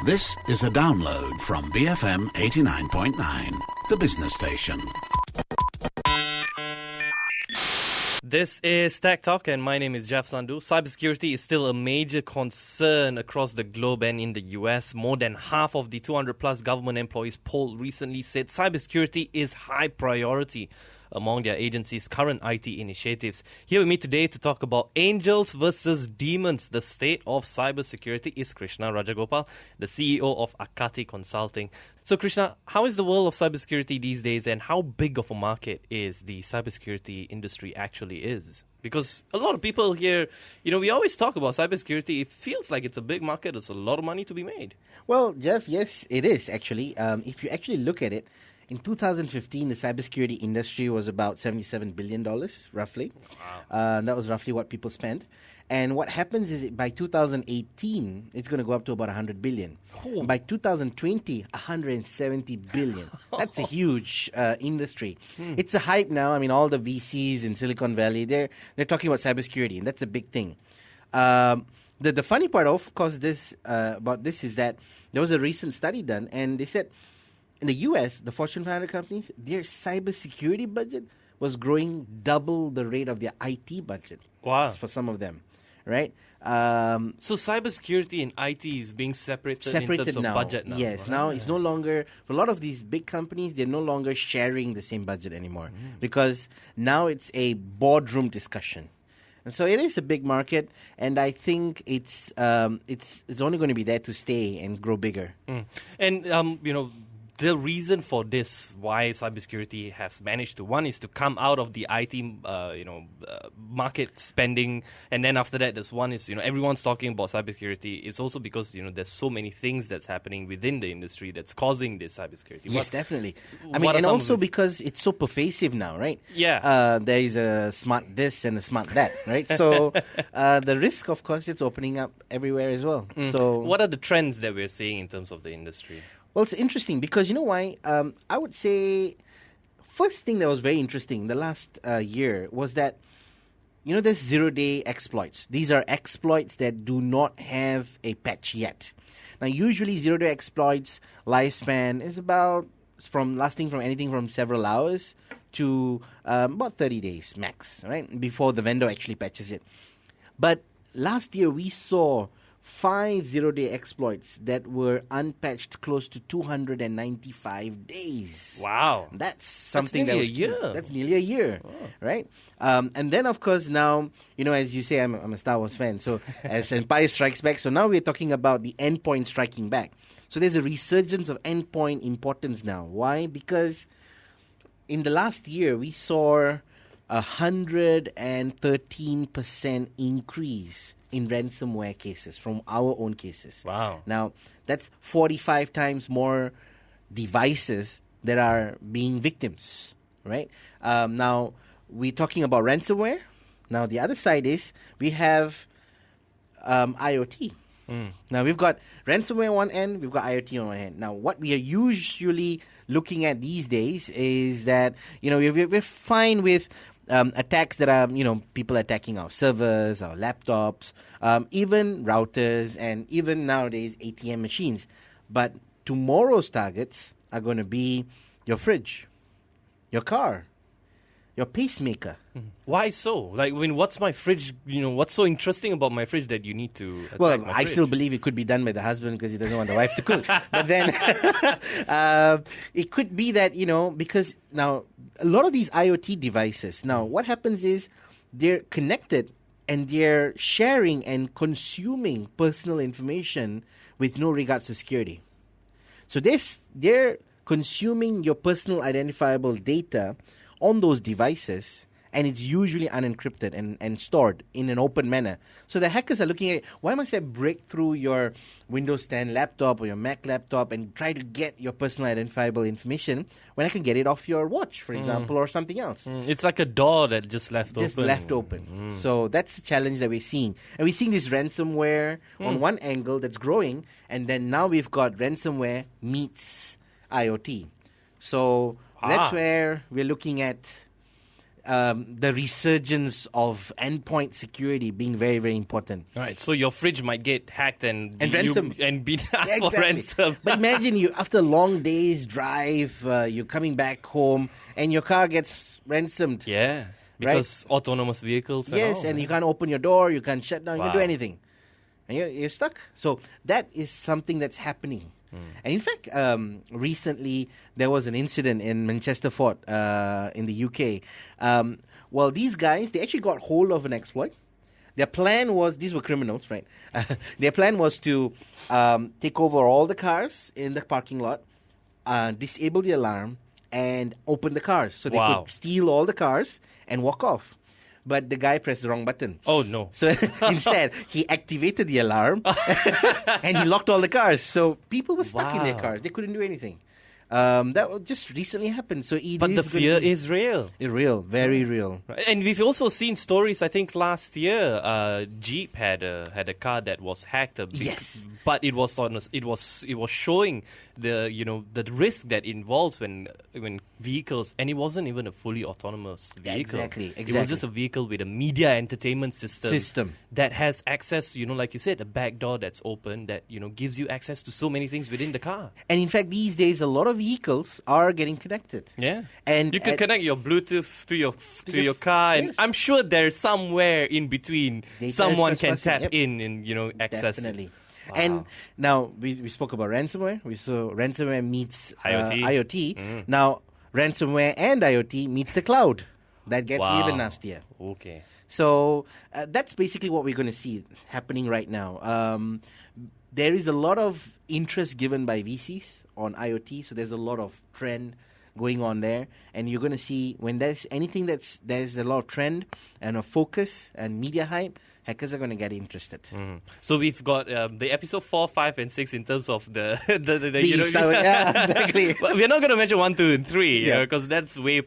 This is a download from BFM 89.9, the business station. This is Tech Talk, and my name is Jeff Sandhu. Cybersecurity is still a major concern across the globe and in the US. More than half of the 200-plus government employees polled recently said cybersecurity is high priority among their agency's current IT initiatives. Here with me today to talk about angels versus demons, the state of cybersecurity, is Krishna Rajagopal, the CEO of AKATI Consulting. So Krishna, how is the world of cybersecurity these days, and how big of a market is the cybersecurity industry actually is? Because a lot of people here, we always talk about cybersecurity. It feels like it's a big market. There's a lot of money to be made. Well, Jeff, yes, it is actually. If you actually look at it, in 2015, the cybersecurity industry was about $77 billion, roughly. Wow. That was roughly what people spent. And what happens is by 2018, it's going to go up to about $100 billion. Oh. By 2020, $170 billion. That's a huge industry. It's a hype now. I mean, all the VCs in Silicon Valley, they're talking about cybersecurity, and that's a big thing. The funny part, of course, about this is that there was a recent study done, and they said in the US, the Fortune 500 companies, their cybersecurity budget was growing double the rate of their IT budget. Wow. For some of them, right? So cybersecurity and IT is being separated in terms of now. Budget now. Yes, now it's no longer, for a lot of these big companies, they're no longer sharing the same budget anymore because now it's a boardroom discussion. And so it is a big market, and I think it's only going to be there to stay and grow bigger. And the reason for this, why cybersecurity has managed to, one is to come out of the IT, market spending, and then after that, there's one is, everyone's talking about cybersecurity. It's also because, there's so many things that's happening within the industry that's causing this cybersecurity. Yes, definitely. I mean, and also because it's so pervasive now, right? Yeah. There is a smart this and a smart that, right? So the risk, of course, it's opening up everywhere as well. So what are the trends that we're seeing in terms of the industry? Well, it's interesting because you know why? I would say first thing that was very interesting the last year was that, there's zero-day exploits. These are exploits that do not have a patch yet. Now, usually zero-day exploits lifespan is lasting from anything from several hours to about 30 days max, right? Before the vendor actually patches it. But last year we saw 5 zero-day exploits that were unpatched close to 295 days. Wow. That's something That's nearly a year. That's nearly a year, right? And then, of course, now, as you say, I'm a Star Wars fan, so as Empire Strikes Back, so now we're talking about the endpoint striking back. So there's a resurgence of endpoint importance now. Why? Because in the last year, we saw 113% increase in ransomware cases from our own cases. Wow. Now, that's 45 times more devices that are being victims, right? Now, we're talking about ransomware. Now, the other side is we have IoT. Now, we've got ransomware on one end, we've got IoT on one end. Now, what we are usually looking at these days is that, we're fine with attacks that are, people attacking our servers, our laptops, even routers, and even nowadays ATM machines. But tomorrow's targets are going to be your fridge, your car, your pacemaker. Why so? What's my fridge? What's so interesting about my fridge that you need to attack my fridge? I still believe it could be done by the husband because he doesn't want the wife to cook. But then it could be that, because now a lot of these IoT devices, now what happens is they're connected and they're sharing and consuming personal information with no regards to security. So they're consuming your personal identifiable data on those devices, and it's usually unencrypted and stored in an open manner. So the hackers are looking at it. Why must I break through your Windows 10 laptop or your Mac laptop and try to get your personal identifiable information when I can get it off your watch, for example, or something else? It's like a door that just left open. So that's the challenge that we're seeing. And we're seeing this ransomware on one angle that's growing, and then now we've got ransomware meets IoT. So that's where we're looking at the resurgence of endpoint security being very, very important. Right, so your fridge might get hacked and ransom. And be asked for Exactly. ransom. But imagine you, after a long day's drive, you're coming back home and your car gets ransomed. Yeah, because autonomous vehicles. Yes, and you can't open your door, you can't shut down, you can't do Wow. anything. And you're stuck. So that is something that's happening. And in fact, recently there was an incident in Manchester Fort in the UK. Well, these guys, they actually got hold of an exploit. Their plan was, these were criminals, right? Their plan was to take over all the cars in the parking lot, disable the alarm, and open the cars. So they Wow. could steal all the cars and walk off. But the guy pressed the wrong button. Oh, no. So instead, he activated the alarm and he locked all the cars. So people were stuck in their Wow. cars. They couldn't do anything. That just recently happened. So But the fear is real. real, very real. Right. And we've also seen stories. I think last year, Jeep had a car that was hacked. Yes. But it was showing the risk that involves when vehicles, and it wasn't even a fully autonomous vehicle. Exactly. It was just a vehicle with a media entertainment system that has access. Like you said, a back door that's open that gives you access to so many things within the car. And in fact, these days, a lot of vehicles are getting connected. Yeah, And you can connect your Bluetooth to your car, and yes. I'm sure there's somewhere in between Data someone is can trespassing, tap yep. in and access it. Definitely. Wow. And now we spoke about ransomware. We saw ransomware meets IoT. IoT. Now ransomware and IoT meets the cloud. That gets Wow. even nastier. Okay. So that's basically what we're going to see happening right now. There is a lot of interest given by VCs on IoT, so there's a lot of trend going on there, and you're going to see when there's anything there's a lot of trend and a focus and media hype, hackers are going to get interested. So we've got the episode 4, 5, and 6 in terms of the Yeah, exactly. Well, we're not going to mention 1, 2, and 3 Yeah. because that's way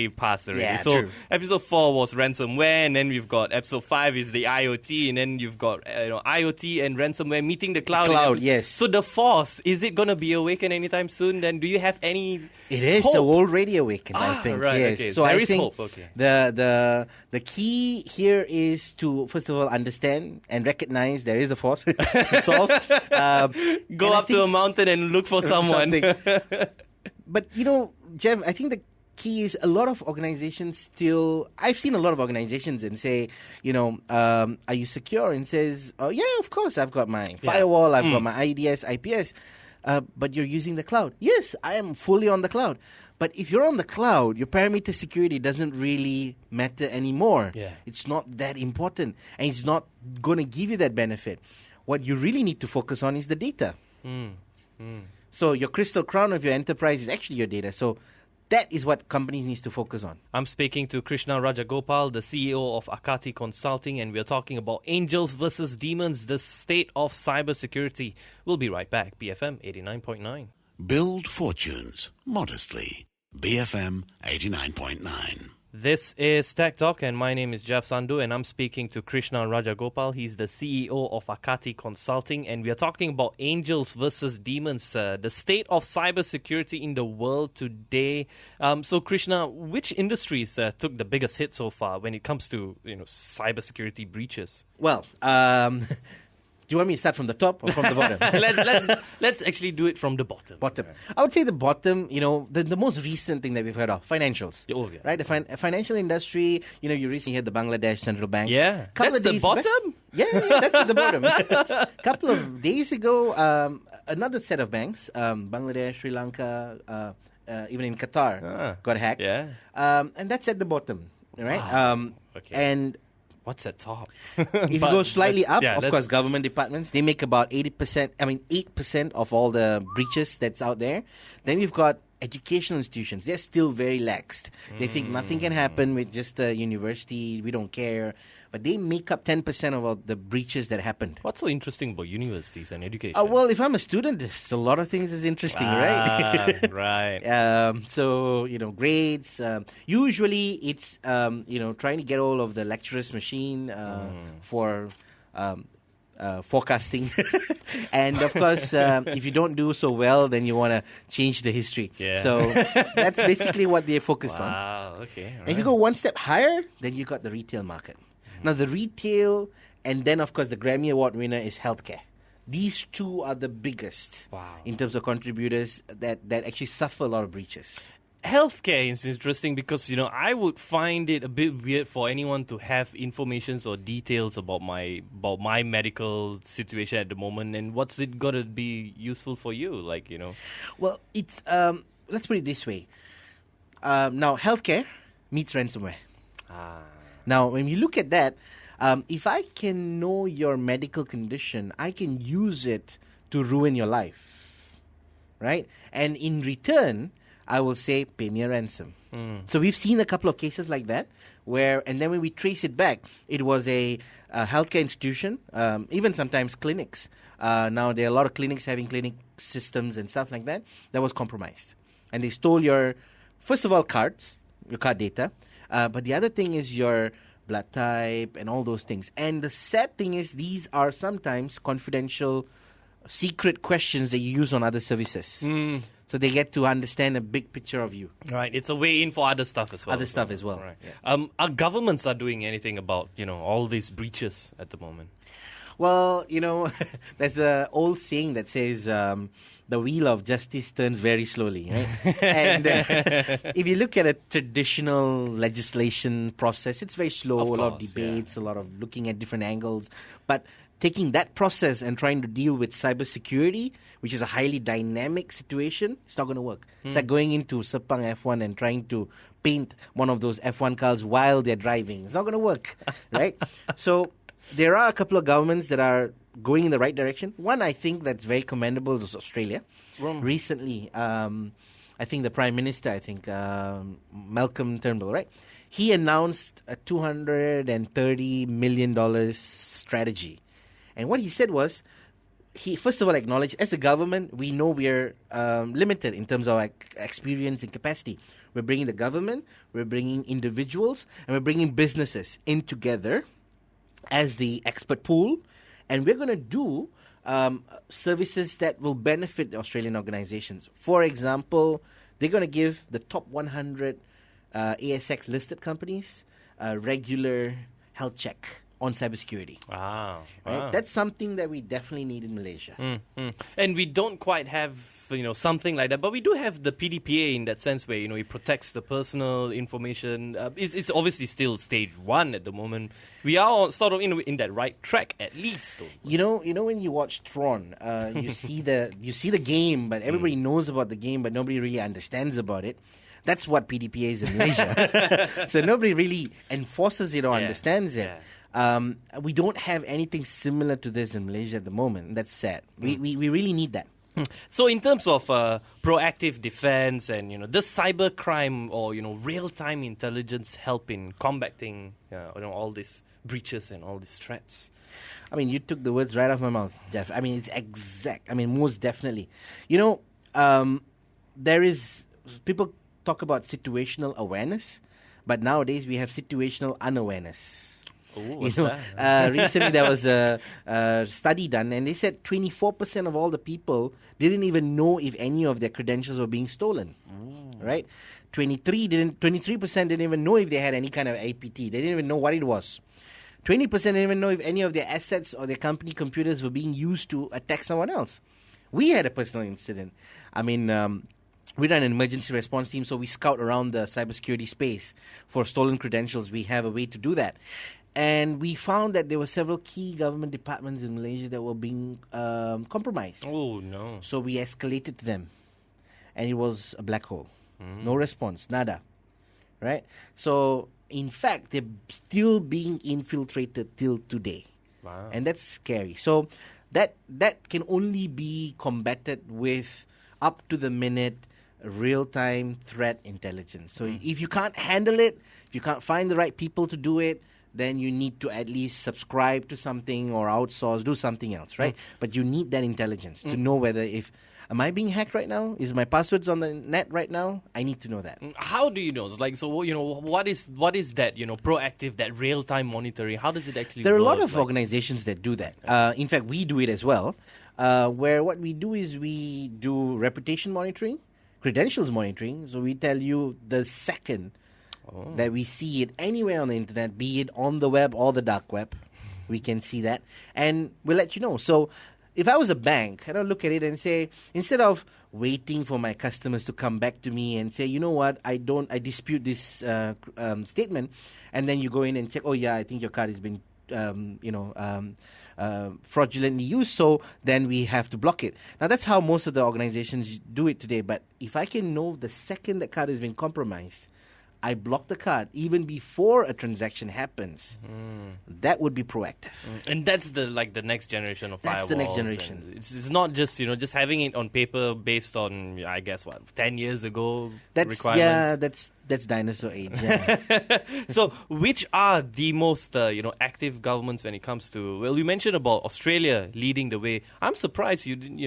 past already. Yeah, so true. episode 4 was ransomware, and then we've got episode 5 is the IoT, and then you've got IoT and ransomware meeting the cloud. Cloud, yes. So the force, is it going to be awakened anytime soon? Then do you have any? It is hope? already awakened, I think. Right, Yes. okay. So There I is think hope, okay. the key here is to first of all understand and recognize there is a force to solve. Go up to a mountain and look for someone. But Jeff, I think the key is a lot of organizations still. I've seen a lot of organizations and say, are you secure? And says, oh yeah, of course, I've got my firewall, I've got my IDS, IPS. But you're using the cloud. Yes, I am fully on the cloud. But if you're on the cloud, your perimeter security doesn't really matter anymore. Yeah. It's not that important, and it's not going to give you that benefit. What you really need to focus on is the data. So your crystal crown of your enterprise is actually your data. So that is what companies need to focus on. I'm speaking to Krishna Rajagopal, the CEO of AKATI Consulting, and we're talking about angels versus demons, the state of cybersecurity. We'll be right back. BFM 89.9. Build fortunes modestly. BFM 89.9. This is Tech Talk, and my name is Jeff Sandhu, and I'm speaking to Krishna Rajagopal. He's the CEO of AKATI Consulting, and we are talking about angels versus demons, the state of cybersecurity in the world today. So, Krishna, which industries took the biggest hit so far when it comes to cybersecurity breaches? Well, do you want me to start from the top or from the bottom? Let's actually do it from the bottom. Bottom. I would say the bottom, the most recent thing that we've heard of, financials. Oh, yeah. Right? The financial industry, you recently had the Bangladesh Central Bank. Yeah. Couple That's of the days bottom? Yeah, that's at the bottom. A couple of days ago, another set of banks, Bangladesh, Sri Lanka, even in Qatar, got hacked. Yeah. And that's at the bottom, right? Wow. Okay. And what's at top? if you go slightly up, of course, government departments, they make about 8% of all the breaches that's out there. Then we've got educational institutions. They're still very laxed. They think nothing can happen with just a university. We don't care. But they make up 10% of all the breaches that happened. What's so interesting about universities and education? Well, if I'm a student, there's a lot of things that's interesting, right? Right. So, grades. Usually it's, trying to get all of the lecturer's machine for forecasting. And of course, if you don't do so well, then you want to change the history. Yeah. So that's basically what they're focused on. Wow, okay. And if you go one step higher, then you got the retail market. Now the retail, and then of course the Grammy Award winner is healthcare. These two are the biggest in terms of contributors that actually suffer a lot of breaches. Healthcare is interesting because, I would find it a bit weird for anyone to have information or details about my medical situation at the moment. And what's it got to be useful for you? Well, it's let's put it this way. Now, healthcare meets ransomware. Now, when you look at that, if I can know your medical condition, I can use it to ruin your life, right? And in return, I will say, pay me a ransom. So we've seen a couple of cases like that, and then when we trace it back, it was a healthcare institution, even sometimes clinics. Now, there are a lot of clinics having clinic systems and stuff like that was compromised. And they stole your, first of all, cards, your card data, but the other thing is your blood type and all those things. And the sad thing is these are sometimes confidential, secret questions that you use on other services. So they get to understand a big picture of you. Right, it's a way in for other stuff as well. Right. Yeah. Are governments doing anything about, all these breaches at the moment? Well, there's an old saying that says the wheel of justice turns very slowly, right? And if you look at a traditional legislation process, it's very slow, a lot of debates, a lot of looking at different angles. But taking that process and trying to deal with cybersecurity, which is a highly dynamic situation, it's not going to work. It's like going into Sepang F1 and trying to paint one of those F1 cars while they're driving. It's not going to work, right? So there are a couple of governments that are going in the right direction. One, I think, that's very commendable is Australia. Recently, I think the Prime Minister, Malcolm Turnbull, right? He announced a $230 million strategy. And what he said was, he first of all acknowledged, as a government, we know we're limited in terms of experience and capacity. We're bringing the government, we're bringing individuals, and we're bringing businesses in together as the expert pool. And we're going to do services that will benefit the Australian organizations. For example, they're going to give the top 100 ASX listed companies a regular health check on cybersecurity. Wow. Right? That's something that we definitely need in Malaysia. And we don't quite have, something like that, but we do have the PDPA in that sense where, it protects the personal information. It's obviously still stage 1 at the moment. We are sort of in that right track at least. You know when you watch Tron, you see the game, but everybody knows about the game, but nobody really understands about it. That's what PDPA is in Malaysia. So nobody really enforces it or understands it. We don't have anything similar to this in Malaysia at the moment. That's sad. We really need that. So in terms of proactive defense and, does cybercrime or, real-time intelligence help in combating, all these breaches and all these threats? I mean, you took the words right off my mouth, Jeff. I mean, it's exact. I mean, most definitely. There is, people talk about situational awareness, but nowadays we have situational unawareness. Ooh, what's that? Recently there was a study done, and they said 24% of all the people didn't even know if any of their credentials were being stolen. Right? 23% didn't even know if they had any kind of APT. They didn't even know what it was. 20% didn't even know if any of their assets or their company computers were being used to attack someone else. We had a personal incident. I mean, we run an emergency response team, so we scout around the cybersecurity space for stolen credentials. We have a way to do that. And we found that there were several key government departments in Malaysia that were being compromised. Oh, no. So we escalated to them. And it was a black hole. No response. Nada. Right? So, in fact, they're still being infiltrated till today. Wow. And that's scary. So, that can only be combated with up-to-the-minute real-time threat intelligence. So, if you can't handle it, if you can't find the right people to do it, then you need to at least subscribe to something or outsource, do something else, right? But you need that intelligence to know whether am I being hacked right now? Is my passwords on the net right now? I need to know that. How do you know? What is that, proactive, that real-time monitoring? How does it actually work? There are a lot of organizations that do that. In fact, we do it as well, where what we do is we do reputation monitoring, credentials monitoring. So we tell you the second that we see it anywhere on the internet, be it on the web or the dark web, we can see that. And we'll let you know. So if I was a bank, I'd look at it and say, instead of waiting for my customers to come back to me and say, you know what, I dispute this statement, and then you go in and check, oh yeah, I think your card has been, fraudulently used, so then we have to block it. Now that's how most of the organizations do it today. But if I can know the second that card has been compromised, I block the card even before a transaction happens. That would be proactive. And that's the next generation of firewalls. That's the next generation. It's not just just having it on paper based on 10 years ago requirements. Yeah, that's dinosaur age. Yeah. So, which are the most active governments when it comes to? Well, you mentioned about Australia leading the way. I'm surprised you didn't.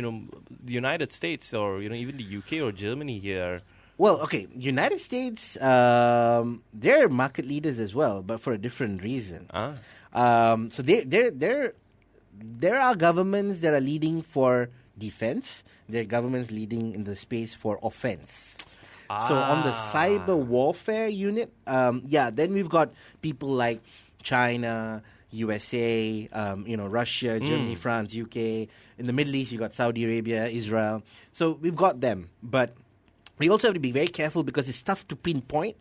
The United States or even the UK or Germany here. Well, okay, United States, they're market leaders as well, but for a different reason. So there are governments that are leading for defense. There are governments leading in the space for offense. So on the cyber warfare unit, then we've got people like China, USA, Russia, Germany, France, UK. In the Middle East, you've got Saudi Arabia, Israel. So we've got them, but we also have to be very careful because it's tough to pinpoint.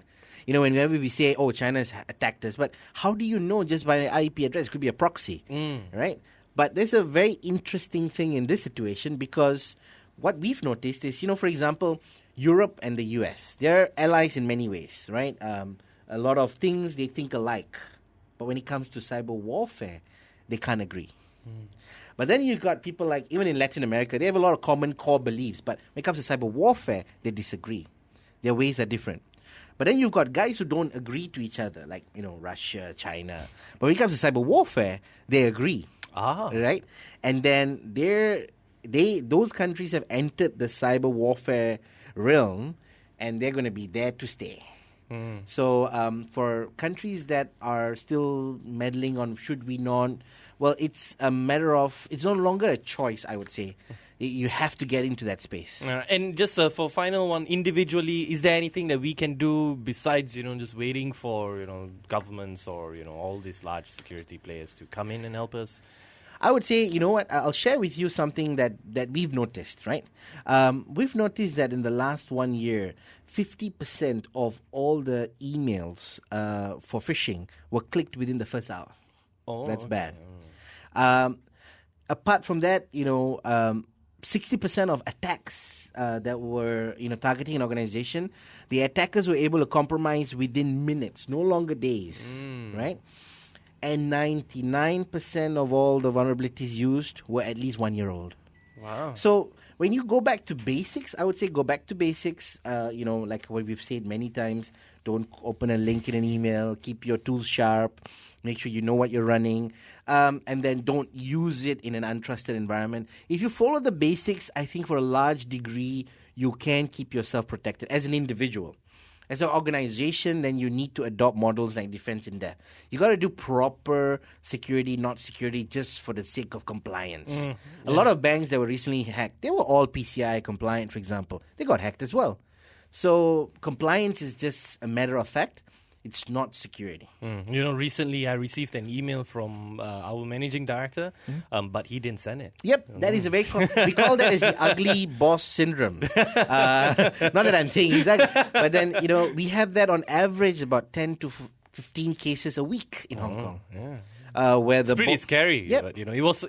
Whenever we say, oh, China has attacked us, but how do you know just by an IP address? It could be a proxy, right? But there's a very interesting thing in this situation because what we've noticed is, for example, Europe and the US, they're allies in many ways, right? A lot of things they think alike. But when it comes to cyber warfare, they can't agree. But then you've got people like, even in Latin America, they have a lot of common core beliefs. But when it comes to cyber warfare, they disagree. Their ways are different. But then you've got guys who don't agree to each other, like, Russia, China. But when it comes to cyber warfare, they agree. Right? And then those countries have entered the cyber warfare realm, and they're going to be there to stay. So for countries that are still meddling on should we not, well, it's a matter of, it's no longer a choice, I would say. You have to get into that space. And just for final one, individually, is there anything that we can do besides, just waiting for, governments or, all these large security players to come in and help us? I would say, I'll share with you something that we've noticed, right? We've noticed that in the last 1 year, 50% of all the emails for phishing were clicked within the first hour. That's bad. Apart from that, 60% of attacks that were, targeting an organization, the attackers were able to compromise within minutes, no longer days, right? And 99% of all the vulnerabilities used were at least 1 year old. Wow. So when you go back to basics, I would say go back to basics. Like what we've said many times, don't open a link in an email. Keep your tools sharp. Make sure you know what you're running. And then don't use it in an untrusted environment. If you follow the basics, I think for a large degree, you can keep yourself protected as an individual. As an organization, then you need to adopt models like defense in depth. You got to do proper security, not security, just for the sake of compliance. A lot of banks that were recently hacked, they were all PCI compliant, for example. They got hacked as well. So compliance is just a matter of fact. It's not security. Recently I received an email from our managing director, but he didn't send it. Yep, that is a very we call that as the ugly boss syndrome. Not that I'm saying he's ugly, but then we have that on average about 10 to 15 cases a week in Hong Kong. Where it's pretty scary. Yep. But, it was,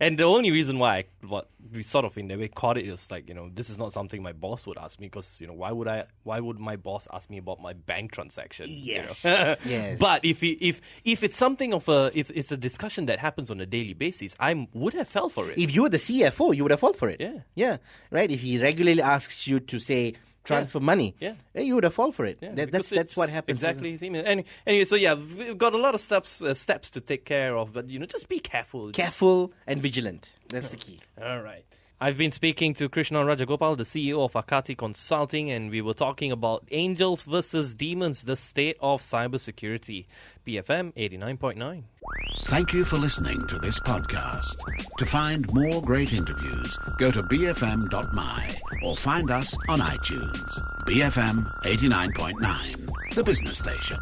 and the only reason why we sort of in a way caught it is like, this is not something my boss would ask me because, why would my boss ask me about my bank transaction? Yes. Yes. But if it's something of if it's a discussion that happens on a daily basis, I would have fell for it. If you were the CFO, you would have fallen for it. Yeah. Yeah. Right. If he regularly asks you to say, transfer money. Yeah. You would have fallen for it. Yeah, That's what happens. Exactly. Anyway, so yeah, we've got a lot of steps to take care of, but just be careful. Careful and vigilant. That's the key. All right. I've been speaking to Krishna Rajagopal, the CEO of AKATI Consulting, and we were talking about angels versus demons, the state of cybersecurity. BFM 89.9. Thank you for listening to this podcast. To find more great interviews, go to bfm.my or find us on iTunes. BFM 89.9, the business station.